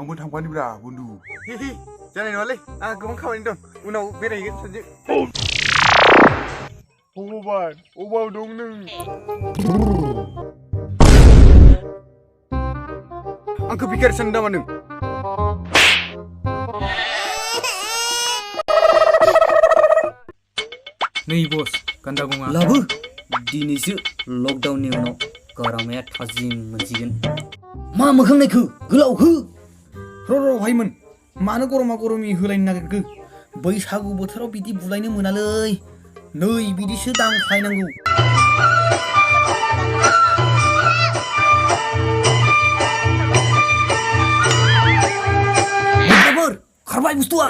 आंबो थांफानोब्रा बन्दु हि जानाय नङालै आंहा गोबां खामानि दं उनाव बेरायहैगोन सानजों भगबान अबाव दं नों आंखौ भिखारि सानदों नामा नों नै बस गान्दा गङा लाबो दिनैसो लकडाउननि उनाव गारामाया थाजिम मोनसिगोन मा मोखां नायखो गोलाव हो र' भाइमोन मानो गरमा गरमि होलायनो नागिरखो बैसागु बोथोराव बिदि बुलायनो मोनालै नै बिदिसो दांख्लायनांगौ खारबाय बुस्थुआ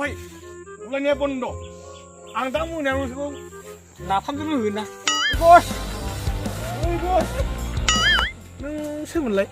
भाई बुलायनाया बन्द आं दा मोनायावसो नाफामजों होगोन ना बस नों सोरमोनलाय